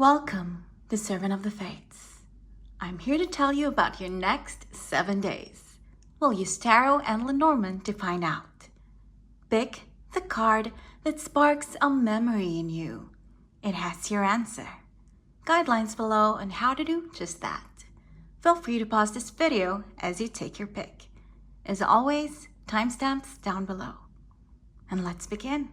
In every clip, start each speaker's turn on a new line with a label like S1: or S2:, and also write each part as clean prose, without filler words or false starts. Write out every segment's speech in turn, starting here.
S1: Welcome, the servant of the fates. I'm here to tell you about your next 7 days. We'll use tarot and Lenormand to find out. Pick the card that sparks a memory in you. It has your answer. Guidelines below on how to do just that. Feel free to pause this video as you take your pick. As always, timestamps down below. And let's begin.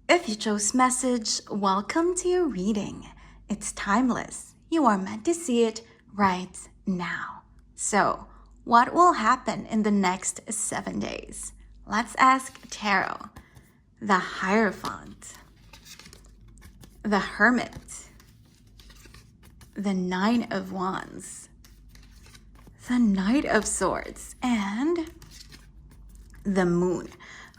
S1: If you chose message, welcome to your reading. It's timeless. You are meant to see it right now. So, what will happen in the next 7 days? Let's ask Tarot. The Hierophant, the Hermit, the Nine of Wands, the Knight of Swords, and the Moon.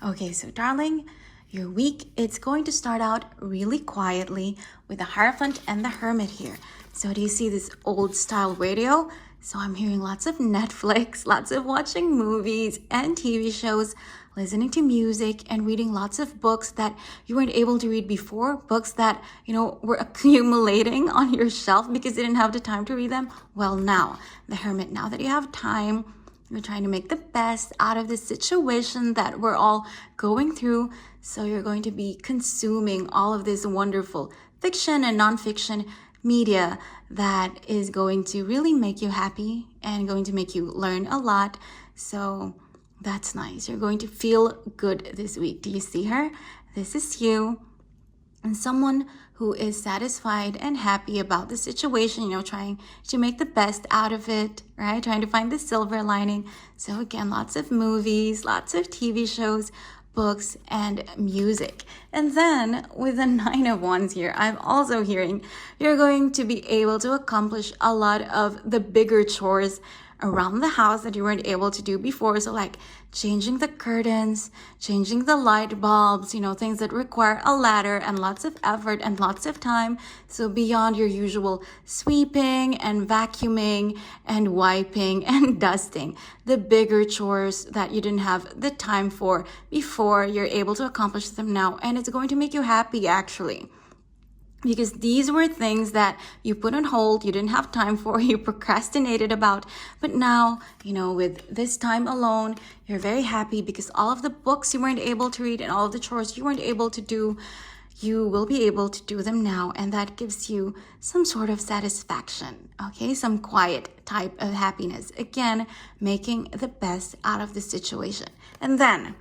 S1: Okay, so darling, your week, it's going to start out really quietly with the Hierophant and the Hermit here. So do you see this old style radio? So I'm hearing lots of Netflix, lots of watching movies and TV shows, listening to music and reading lots of books that you weren't able to read before, books that, were accumulating on your shelf because you didn't have the time to read them. Well, now, the Hermit, now that you have time, you're trying to make the best out of the situation that we're all going through. So you're going to be consuming all of this wonderful fiction and nonfiction media that is going to really make you happy and going to make you learn a lot. So that's nice. You're going to feel good this week. Do you see her? This is you. And someone who is satisfied and happy about the situation, trying to make the best out of it, right? Trying to find the silver lining. So again, lots of movies, lots of TV shows, books, and music. And then with the Nine of Wands here, I'm also hearing you're going to be able to accomplish a lot of the bigger chores around the house that you weren't able to do before. So like changing the curtains, changing the light bulbs, things that require a ladder and lots of effort and lots of time. So beyond your usual sweeping and vacuuming and wiping and dusting, the bigger chores that you didn't have the time for before, you're able to accomplish them now. And it's going to make you happy actually. Because these were things that you put on hold, you didn't have time for, you procrastinated about. But now, with this time alone, you're very happy because all of the books you weren't able to read and all of the chores you weren't able to do, you will be able to do them now. And that gives you some sort of satisfaction, okay? Some quiet type of happiness. Again, making the best out of the situation. And then,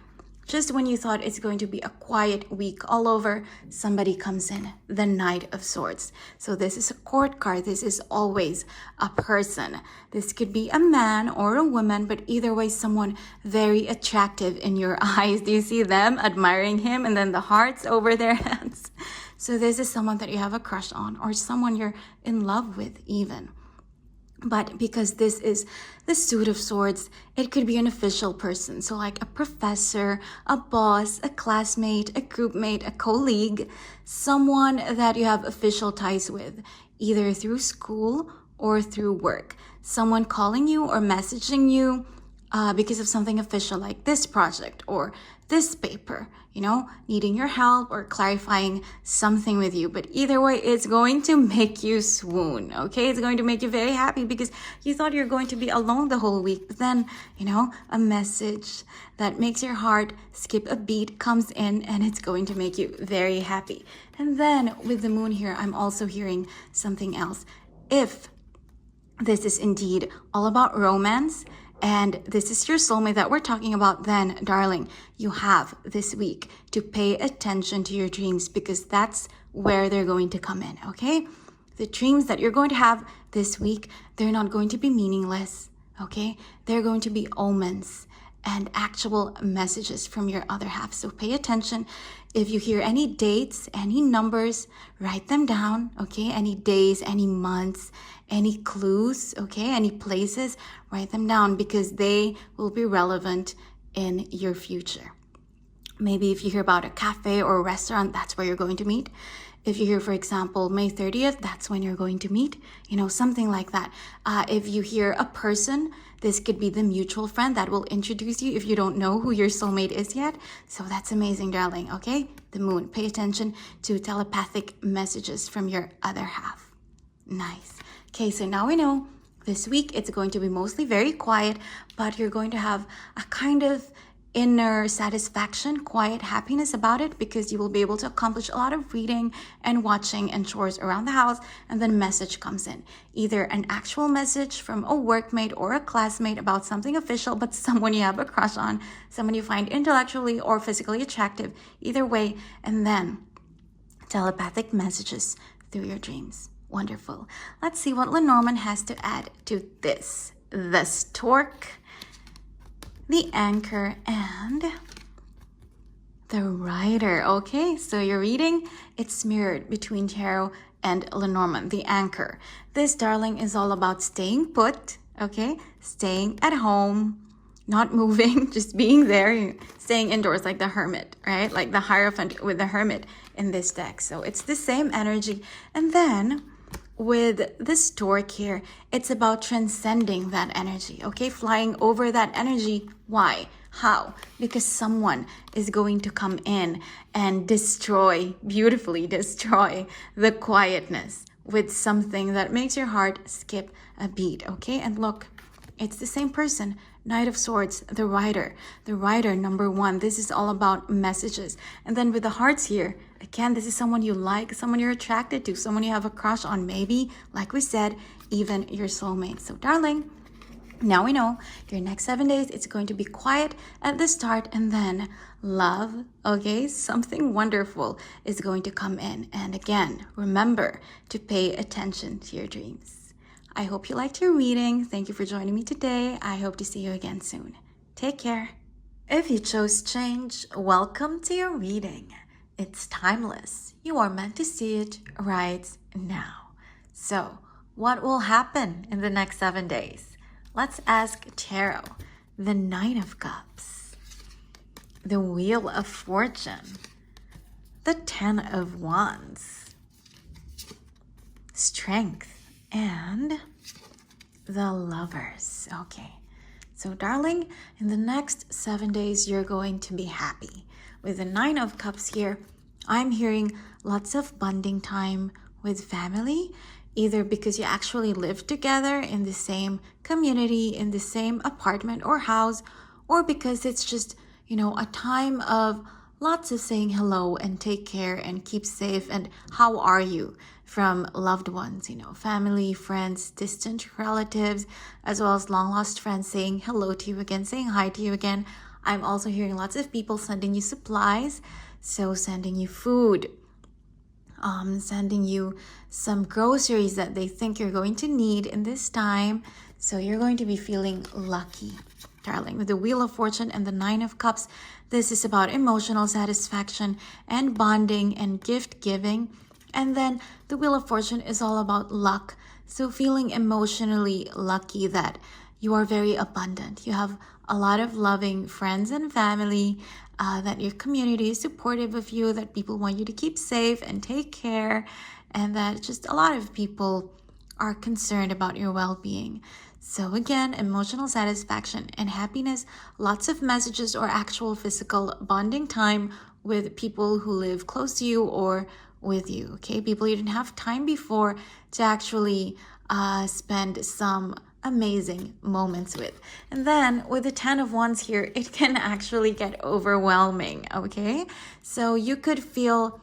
S1: just when you thought it's going to be a quiet week all over, somebody comes in, the Knight of Swords. So this is a court card. This is always a person. This could be a man or a woman, but either way, someone very attractive in your eyes. Do you see them admiring him? And then the hearts over their heads. So this is someone that you have a crush on or someone you're in love with even. But because this is the Suit of Swords, it could be an official person. So like a professor, a boss, a classmate, a groupmate, a colleague, someone that you have official ties with, either through school or through work. Someone calling you or messaging you because of something official like this project or this paper, needing your help or clarifying something with you. But either way, it's going to make you swoon, okay? It's going to make you very happy because you thought you're going to be alone the whole week. But then, a message that makes your heart skip a beat comes in and it's going to make you very happy. And then with the Moon here, I'm also hearing something else. If this is indeed all about romance, and this is your soulmate that we're talking about, then, darling, you have this week to pay attention to your dreams because that's where they're going to come in, okay? The dreams that you're going to have this week, they're not going to be meaningless, okay? They're going to be omens and actual messages from your other half. So pay attention. If you hear any dates, any numbers, write them down, okay? Any days, any months, any clues, okay? Any places, write them down because they will be relevant in your future. Maybe if you hear about a cafe or a restaurant, that's where you're going to meet. If you hear, for example, May 30th, that's when you're going to meet, something like that. If you hear a person, this could be the mutual friend that will introduce you if you don't know who your soulmate is yet. So that's amazing, darling, okay? The Moon, pay attention to telepathic messages from your other half. Nice. Okay, so now we know this week it's going to be mostly very quiet, but you're going to have a kind of inner satisfaction, quiet happiness about it, because you will be able to accomplish a lot of reading and watching and chores around the house. And then a message comes in, either an actual message from a workmate or a classmate about something official, but someone you have a crush on, someone you find intellectually or physically attractive, either way. And then telepathic messages through your dreams. Wonderful. Let's see what Lenormand has to add to this. The stork, the anchor, and the rider. Okay, so your reading, it's mirrored between tarot and Lenormand, the anchor. This, darling, is all about staying put, okay? Staying at home, not moving, just being there, staying indoors like the hermit, right? Like the Hierophant with the hermit in this deck. So it's the same energy. And then with the stork here, it's about transcending that energy, okay? Flying over that energy. Why? How? Because someone is going to come in and beautifully destroy the quietness with something that makes your heart skip a beat, okay? And look, it's the same person. Knight of Swords, the rider, number one. This is all about messages. And then with the hearts here, again, this is someone you like, someone you're attracted to, someone you have a crush on, maybe, like we said, even your soulmate. So darling, now we know your next 7 days, it's going to be quiet at the start, and then love, okay? Something wonderful is going to come in. And again, remember to pay attention to your dreams. I hope you liked your reading. Thank you for joining me today. I hope to see you again soon. Take care. If you chose change, welcome to your reading. It's timeless. You are meant to see it right now. So, what will happen in the next 7 days? Let's ask tarot. The Nine of Cups, the Wheel of Fortune, the Ten of Wands, Strength, and the Lovers. Okay, so darling, in the next 7 days, you're going to be happy. With the Nine of Cups here, I'm hearing lots of bonding time with family, either because you actually live together in the same community, in the same apartment or house, or because it's just, a time of lots of saying hello and take care and keep safe and how are you from loved ones, family, friends, distant relatives, as well as long lost friends saying hello to you again, saying hi to you again. I'm also hearing lots of people sending you supplies, so sending you food, sending you some groceries that they think you're going to need in this time. So you're going to be feeling lucky, darling. With the Wheel of Fortune and the Nine of Cups, this is about emotional satisfaction and bonding and gift giving. And then the Wheel of Fortune is all about luck. So feeling emotionally lucky that you are very abundant. You have a lot of loving friends and family, that your community is supportive of you, that people want you to keep safe and take care, and that just a lot of people are concerned about your well-being. So again, emotional satisfaction and happiness, lots of messages or actual physical bonding time with people who live close to you or with you, okay? People you didn't have time before to actually spend some amazing moments with. And then with the Ten of Wands here, it can actually get overwhelming, okay? So you could feel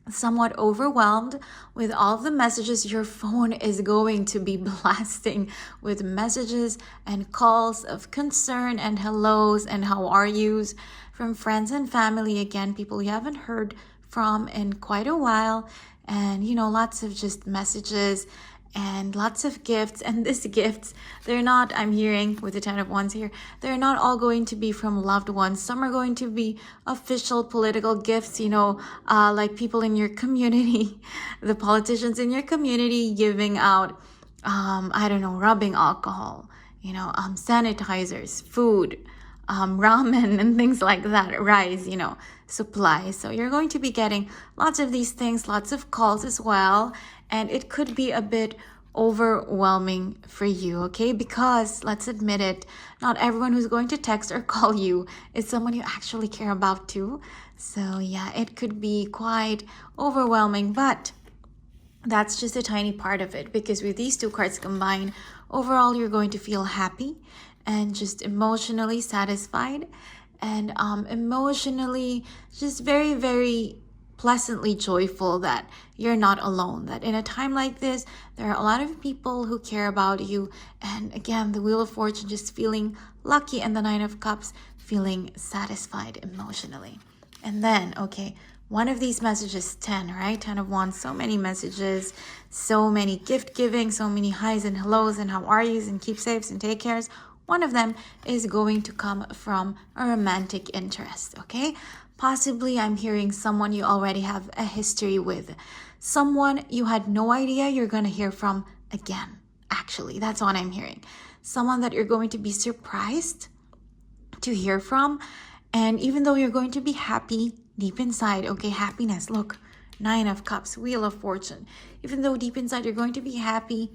S1: somewhat overwhelmed with all of the messages. Your phone is going to be blasting with messages and calls of concern and hellos and how are yous from friends and family, again, people you haven't heard from in quite a while, and lots of just messages and lots of gifts. And these gifts, they're not, I'm hearing with the Ten of Wands here, they're not all going to be from loved ones. Some are going to be official political gifts, like people in your community, the politicians in your community giving out, rubbing alcohol, sanitizers, food, ramen and things like that, rice, supplies. So you're going to be getting lots of these things, lots of calls as well. And it could be a bit overwhelming for you, okay? Because let's admit it, not everyone who's going to text or call you is someone you actually care about too. So yeah, it could be quite overwhelming, but That's just a tiny part of it, because with these two cards combined, overall you're going to feel happy and just emotionally satisfied, and emotionally just very, very pleasantly joyful that you're not alone, that in a time like this there are a lot of people who care about you. And again, the Wheel of Fortune just feeling lucky, and the Nine of Cups feeling satisfied emotionally. And then, okay, one of these messages, 10, right? 10 of Wands, so many messages, so many gift giving, so many highs and hellos and how are yous and keep safes and take cares. One of them is going to come from a romantic interest, okay? Possibly I'm hearing someone you already have a history with. Someone you had no idea you're going to hear from again. Actually, that's what I'm hearing. Someone that you're going to be surprised to hear from. And even though you're going to be happy deep inside, okay, happiness, look, Nine of Cups, Wheel of Fortune. Even though deep inside you're going to be happy,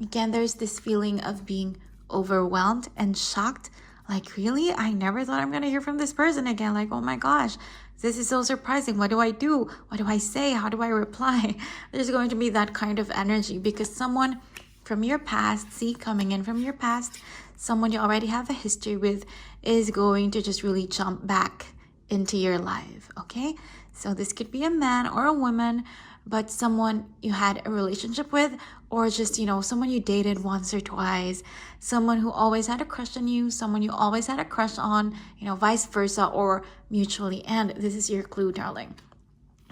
S1: again, there's this feeling of being overwhelmed and shocked. Like, really? I never thought I'm going to hear from this person again. Like, oh my gosh, this is so surprising. What do I do? What do I say? How do I reply? There's going to be that kind of energy, because someone from your past, see, coming in from your past, someone you already have a history with, is going to just really jump back into your life, okay? So this could be a man or a woman, but someone you had a relationship with, or just, someone you dated once or twice, someone who always had a crush on you, someone you always had a crush on, vice versa, or mutually. And this is your clue, darling.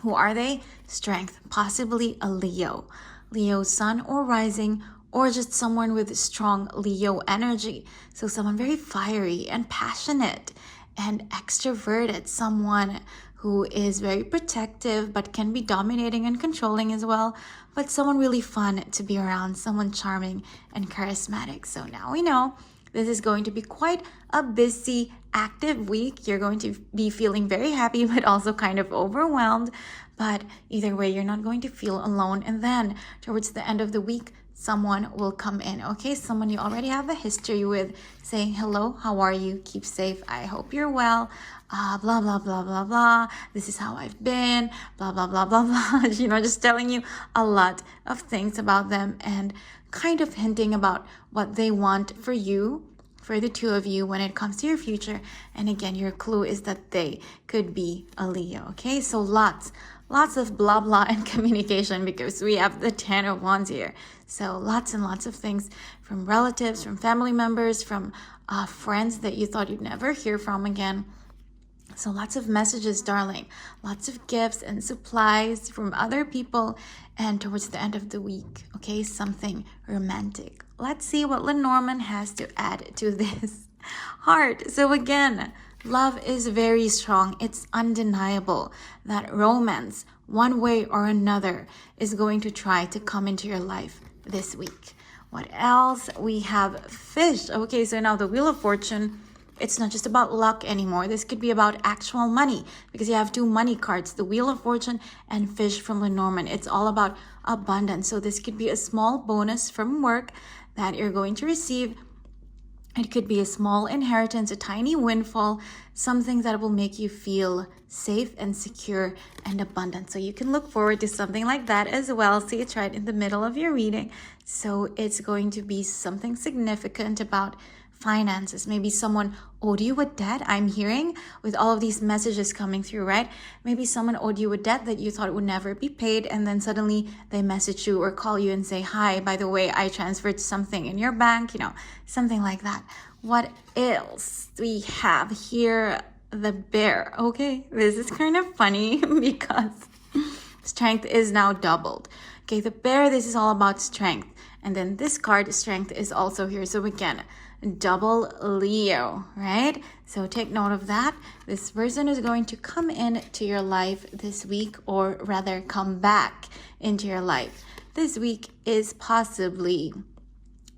S1: Who are they? Strength, possibly a Leo. Leo sun or rising, or just someone with strong Leo energy. So someone very fiery and passionate and extroverted, someone who is very protective but can be dominating and controlling as well, but someone really fun to be around, someone charming and charismatic. So now we know this is going to be quite a busy, active week. You're going to be feeling very happy, but also kind of overwhelmed. But either way, you're not going to feel alone. And then towards the end of the week, someone will come in, okay? Someone you already have a history with, saying, hello, how are you? Keep safe. I hope you're well. Blah, blah, blah, blah, blah. This is how I've been. Blah, blah, blah, blah, blah. Just telling you a lot of things about them and kind of hinting about what they want for you, for the two of you when it comes to your future. And again, your clue is that they could be a Leo, okay? So lots of blah blah and communication, because we have the 10 of Wands here. So lots and lots of things from relatives, from family members, from friends that you thought you'd never hear from again. So lots of messages, darling. Lots of gifts and supplies from other people. And towards the end of the week, okay, something romantic. Let's see what Lenormand has to add to this heart. So again, love is very strong. It's undeniable that romance, one way or another, is going to try to come into your life this week. What else? We have fish. Okay, so now the Wheel of Fortune, it's not just about luck anymore. This could be about actual money, because you have two money cards, the Wheel of Fortune and fish from Lenormand. It's all about abundance. So this could be a small bonus from work that you're going to receive. It could be a small inheritance, a tiny windfall, something that will make you feel safe and secure and abundant. So you can look forward to something like that as well. See, it's right in the middle of your reading. So it's going to be something significant about finances. Maybe someone owed you a debt. I'm hearing with all of these messages coming through, right? Maybe someone owed you a debt that you thought would never be paid, and then suddenly they message you or call you and say, hi, by the way, I transferred something in your bank, something like that. What else we have here? The bear. Okay, this is kind of funny because strength is now doubled. Okay, the bear, this is all about strength. And then this card, strength, is also here. So again, double Leo, right? So take note of that. This person is going to come into your life this week, or rather come back into your life. This week is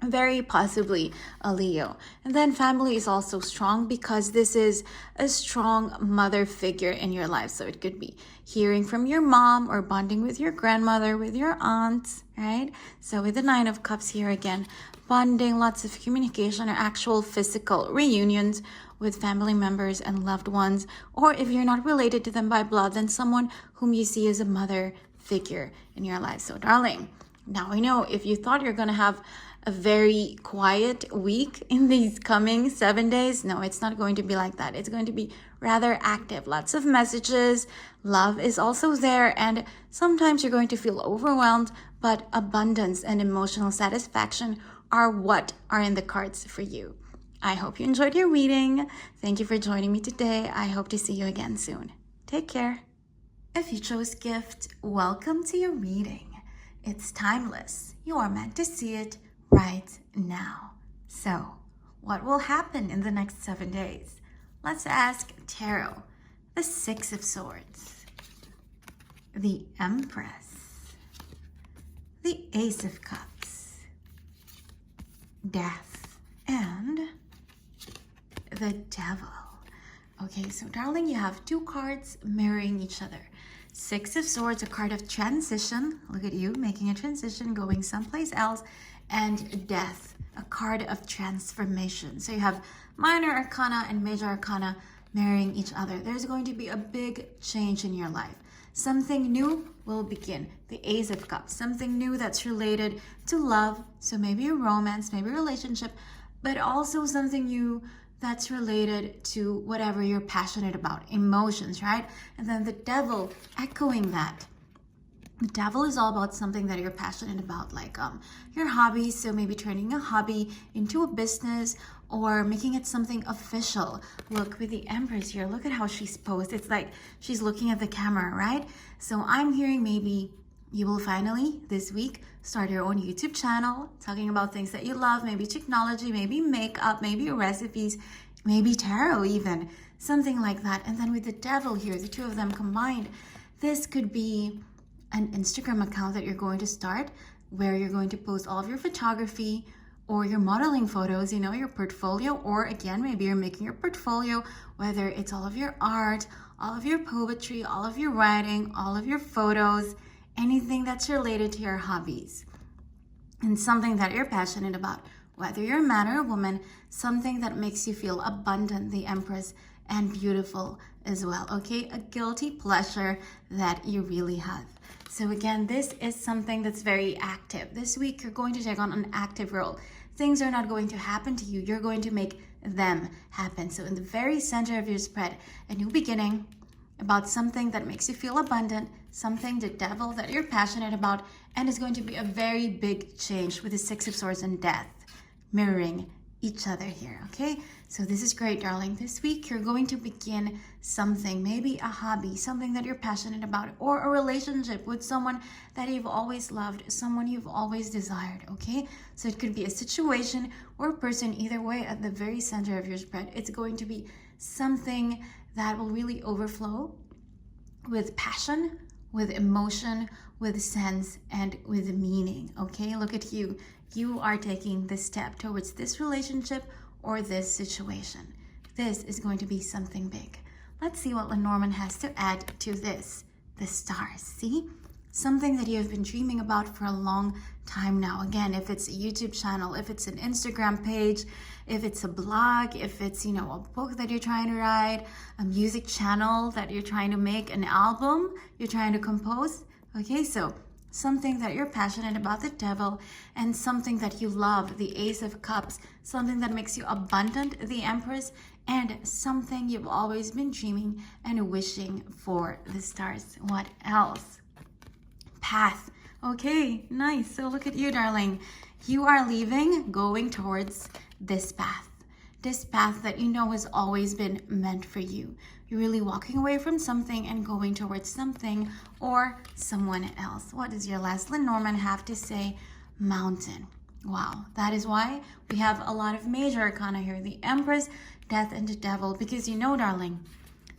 S1: very possibly a Leo. And then family is also strong, because this is a strong mother figure in your life. So it could be hearing from your mom, or bonding with your grandmother, with your aunts, right? So with the Nine of Cups here again, bonding, lots of communication, or actual physical reunions with family members and loved ones. Or if you're not related to them by blood, then someone whom you see as a mother figure in your life. So darling, now I know if you thought you're going to have a very quiet week in these coming 7 days, no, it's not going to be like that. It's going to be rather active. Lots of messages. Love is also there. And sometimes you're going to feel overwhelmed, but abundance and emotional satisfaction are what are in the cards for you. I hope you enjoyed your reading. Thank you for joining me today. I hope to see you again soon. Take care. If you chose gift, welcome to your reading. It's timeless. You are meant to see it right now. So, what will happen in the next 7 days? Let's ask Tarot. The Six of Swords, the Empress, the Ace of Cups, Death, and the Devil. Okay, so darling, you have two cards mirroring each other. Six of Swords, a card of transition. Look at you making a transition, going someplace else. And Death, a card of transformation. So you have minor arcana and major arcana mirroring each other. There's going to be a big change in your life. Something new will begin. The Ace of Cups, something new that's related to love. So maybe a romance, maybe a relationship, but also something new that's related to whatever you're passionate about, emotions, right? And then the Devil, echoing that. The Devil is all about something that you're passionate about, like your hobbies. So maybe turning a hobby into a business or making it something official. Look, with the Empress here, look at how she's posed. It's like she's looking at the camera, right? So I'm hearing maybe you will finally, this week, start your own YouTube channel, talking about things that you love, maybe technology, maybe makeup, maybe recipes, maybe tarot even, something like that. And then with the Devil here, the two of them combined, this could be an Instagram account that you're going to start where you're going to post all of your photography or your modeling photos, you know, your portfolio, or again, maybe you're making your portfolio, whether it's all of your art, all of your poetry, all of your writing, all of your photos, anything that's related to your hobbies and something that you're passionate about, whether you're a man or a woman, something that makes you feel abundant, the Empress, and beautiful as well, okay? A guilty pleasure that you really have. So again, this is something that's very active. This week, you're going to take on an active role. Things are not going to happen to you. You're going to make them happen. So in the very center of your spread, a new beginning about something that makes you feel abundant, something, the Devil, that you're passionate about, and it's going to be a very big change with the Six of Swords and Death mirroring each other here, okay? So this is great, darling. This week, you're going to begin something, maybe a hobby, something that you're passionate about, or a relationship with someone that you've always loved, someone you've always desired, okay? So it could be a situation or a person, either way, at the very center of your spread. It's going to be something that will really overflow with passion, with emotion, with sense, and with meaning, okay? Look at you. You are taking this step towards this relationship or this situation. This is going to be something big. Let's see what Lenormand has to add to this. The stars, see? Something that you have been dreaming about for a long time now. Again, if it's a YouTube channel, if it's an Instagram page, if it's a blog, if it's, you know, a book that you're trying to write, a music channel that you're trying to make, an album you're trying to compose. Okay, so something that you're passionate about, the Devil, and something that you love, the Ace of Cups, something that makes you abundant, the Empress, and something you've always been dreaming and wishing for, the stars. What else? Path. Okay, nice. So look at you, darling. You are leaving, going towards this path that you know has always been meant for you. You're really walking away from something and going towards something or someone else. What does your last Lenormand have to say? Mountain. Wow, that is why we have a lot of major arcana here. The Empress, Death, and the Devil. Because you know, darling,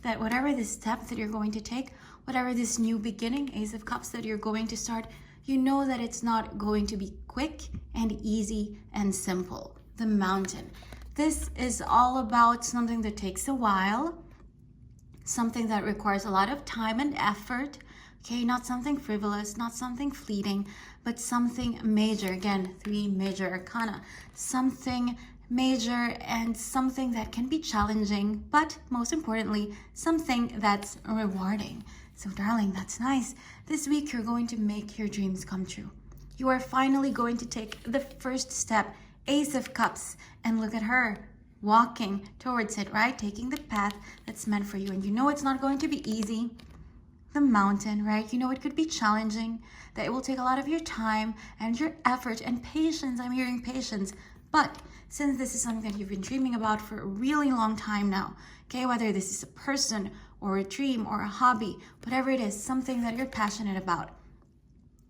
S1: that whatever the step that you're going to take, whatever this new beginning, Ace of Cups, that you're going to start, you know that it's not going to be quick and easy and simple. The Mountain. This is all about something that takes a while, something that requires a lot of time and effort, okay? Not something frivolous, not something fleeting, but something major. Again, 3 major arcana. Something major and something that can be challenging, but most importantly, something that's rewarding. So darling, that's nice. This week you're going to make your dreams come true. You are finally going to take the first step, Ace of Cups, and look at her walking towards it, right? Taking the path that's meant for you. And you know it's not going to be easy. The mountain, right? You know it could be challenging, that it will take a lot of your time and your effort and patience. I'm hearing patience. But since this is something that you've been dreaming about for a really long time now, okay, whether this is a person or a dream or a hobby, whatever it is, something that you're passionate about,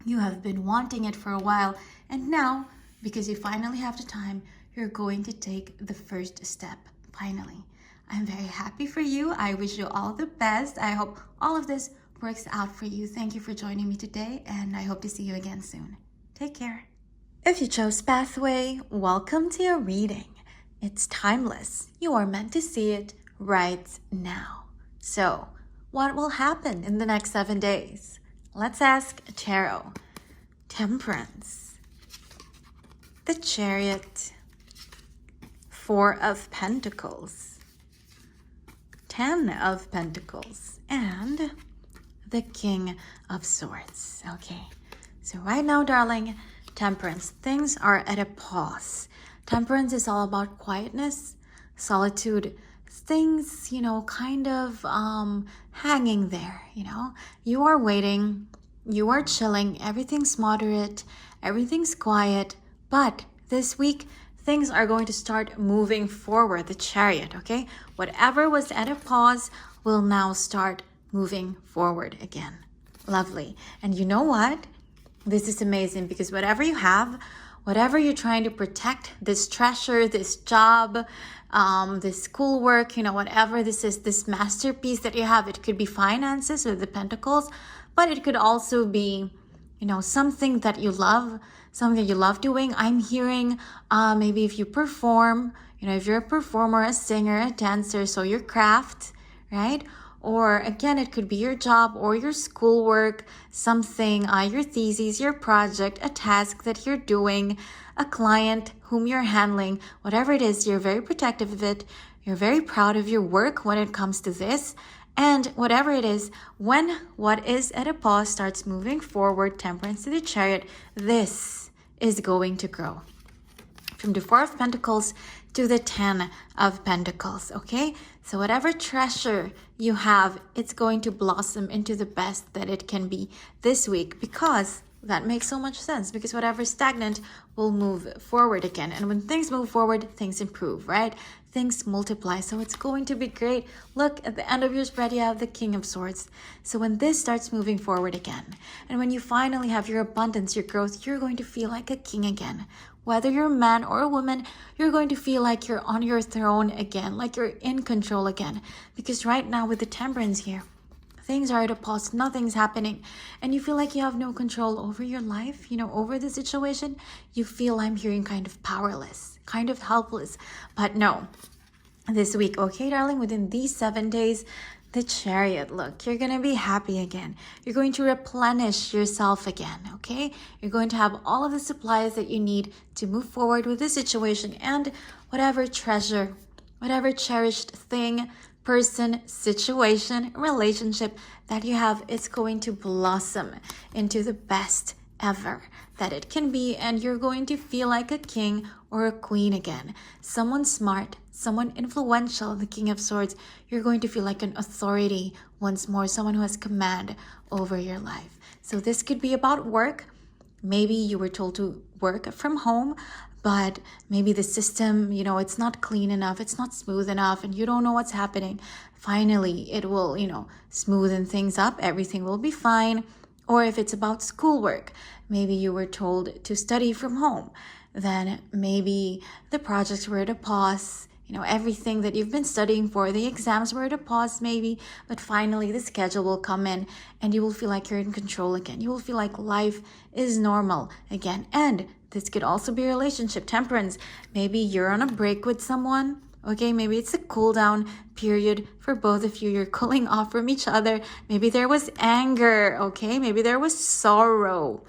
S1: you have been wanting it for a while, and now, because you finally have the time, you're going to take the first step, finally. I'm very happy for you. I wish you all the best. I hope all of this works out for you. Thank you for joining me today, and I hope to see you again soon. Take care. If you chose Pathway, welcome to your reading. It's timeless. You are meant to see it right now. So, what will happen in the next 7 days? Let's ask Tarot. Temperance, the Chariot, 4 of Pentacles, 10 of Pentacles, and the King of Swords. Okay, so right now, darling, Temperance, things are at a pause. Temperance is all about quietness, solitude, things, kind of hanging there, You are waiting, you are chilling, everything's moderate, everything's quiet, but this week, things are going to start moving forward, the Chariot, okay? Whatever was at a pause will now start moving forward again. Lovely. And you know what? This is amazing because whatever you have, whatever you're trying to protect, this treasure, this job, this schoolwork, whatever this is, this masterpiece that you have, it could be finances or the Pentacles, but it could also be, something that you love, something that you love doing. I'm hearing maybe if you perform, if you're a performer, a singer, a dancer, so your craft, right? Or again, it could be your job or your schoolwork, something, your thesis, your project, a task that you're doing, a client whom you're handling, whatever it is, you're very protective of it. You're very proud of your work when it comes to this. And whatever it is, when what is at a pause starts moving forward, Temperance to the Chariot, this is going to grow. From the 4 of Pentacles to the 10 of Pentacles, okay? So whatever treasure you have, it's going to blossom into the best that it can be this week, because that makes so much sense, because whatever is stagnant will move forward again. And when things move forward, things improve, right? Things multiply. So it's going to be great. Look, at the end of your spread, you have the King of Swords. So when this starts moving forward again, and when you finally have your abundance, your growth, you're going to feel like a king again. Whether you're a man or a woman, you're going to feel like you're on your throne again, like you're in control again. Because right now with the Temperance here, things are at a pause, nothing's happening, and you feel like you have no control over your life, over the situation. You feel, I'm hearing, kind of powerless, kind of helpless. But no, this week, okay, darling, within these 7 days, the Chariot, look, you're going to be happy again. You're going to replenish yourself again, okay? You're going to have all of the supplies that you need to move forward with the situation, and whatever treasure, whatever cherished thing, person, situation, relationship that you have, it's going to blossom into the best ever that it can be, and you're going to feel like a king or a queen again. Someone smart, someone influential, the King of Swords. You're going to feel like an authority once more, someone who has command over your life. So this could be about work. Maybe you were told to work from home, but maybe the system, it's not clean enough, it's not smooth enough, and you don't know what's happening. Finally, it will, smoothen things up. Everything will be fine. Or if it's about schoolwork, maybe you were told to study from home. Then maybe the projects were at a pause. Everything that you've been studying for, the exams were at a pause maybe, but finally the schedule will come in and you will feel like you're in control again. You will feel like life is normal again. And this could also be a relationship, Temperance. Maybe you're on a break with someone. Okay, maybe it's a cool down period for both of you. You're cooling off from each other. Maybe there was anger, okay? Maybe there was sorrow.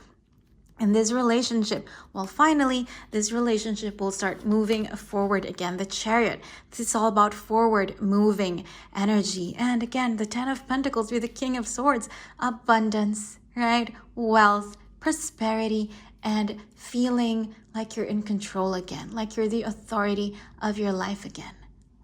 S1: in this relationship. Well, finally, this relationship will start moving forward again. The Chariot, this is all about forward moving energy. And again, the Ten of Pentacles with the King of Swords, abundance, right? Wealth, prosperity, and feeling like you're in control again, like you're the authority of your life again.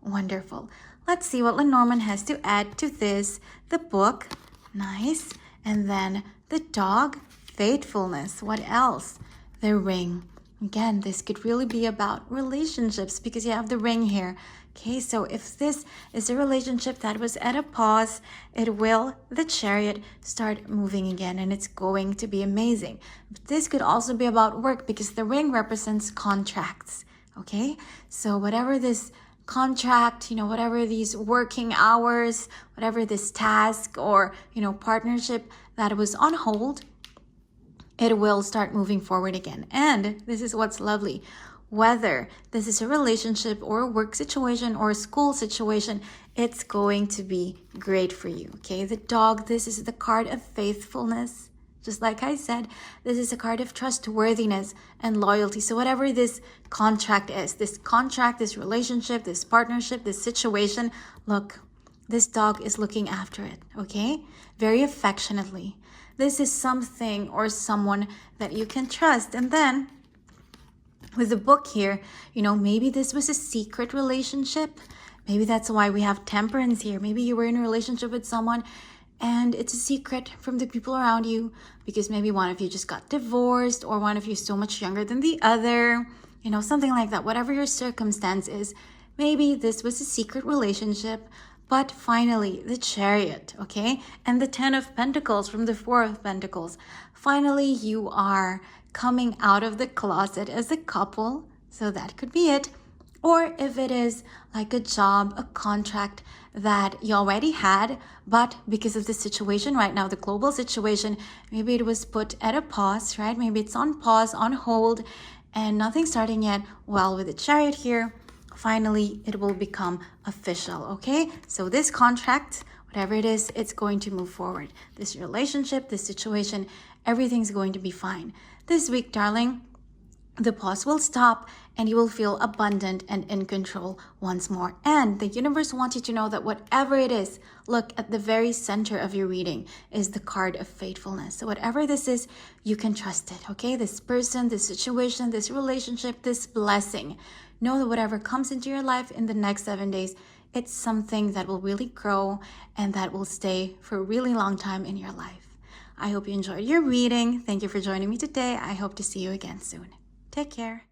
S1: Wonderful. Let's see what Lenormand has to add to this. The book, nice. And then the dog, faithfulness. What else? The ring. Again, this could really be about relationships because you have the ring here. Okay, so if this is a relationship that was at a pause, it will, the Chariot, start moving again, and it's going to be amazing. But this could also be about work because the ring represents contracts. Okay, so whatever this contract, whatever these working hours, whatever this task or, partnership that was on hold, it will start moving forward again. And this is what's lovely. Whether this is a relationship or a work situation or a school situation, it's going to be great for you. Okay, the dog, this is the card of faithfulness. Just like I said, this is a card of trustworthiness and loyalty. So whatever this contract is, this relationship, this partnership, this situation, look, this dog is looking after it, okay? Very affectionately. This is something or someone that you can trust. And then with the book here, maybe this was a secret relationship. Maybe that's why we have Temperance here. Maybe you were in a relationship with someone and it's a secret from the people around you because maybe one of you just got divorced or one of you is so much younger than the other, something like that. Whatever your circumstance is, maybe this was a secret relationship, but finally the Chariot, okay? And the Ten of Pentacles from the Four of Pentacles. Finally, you are coming out of the closet as a couple, so that could be it. Or if it is like a job, a contract that you already had, but because of the situation right now, the global situation, maybe it was put at a pause, right? Maybe it's on pause, on hold, and nothing's starting yet. Well, with the Chariot here, finally, it will become official, okay? So this contract, whatever it is, it's going to move forward. This relationship, this situation, everything's going to be fine. This week, darling, the pause will stop and you will feel abundant and in control once more. And the universe wants you to know that whatever it is, look at the very center of your reading is the card of faithfulness. So whatever this is, you can trust it, okay? This person, this situation, this relationship, this blessing. Know that whatever comes into your life in the next 7 days, it's something that will really grow and that will stay for a really long time in your life. I hope you enjoyed your reading. Thank you for joining me today. I hope to see you again soon. Take care.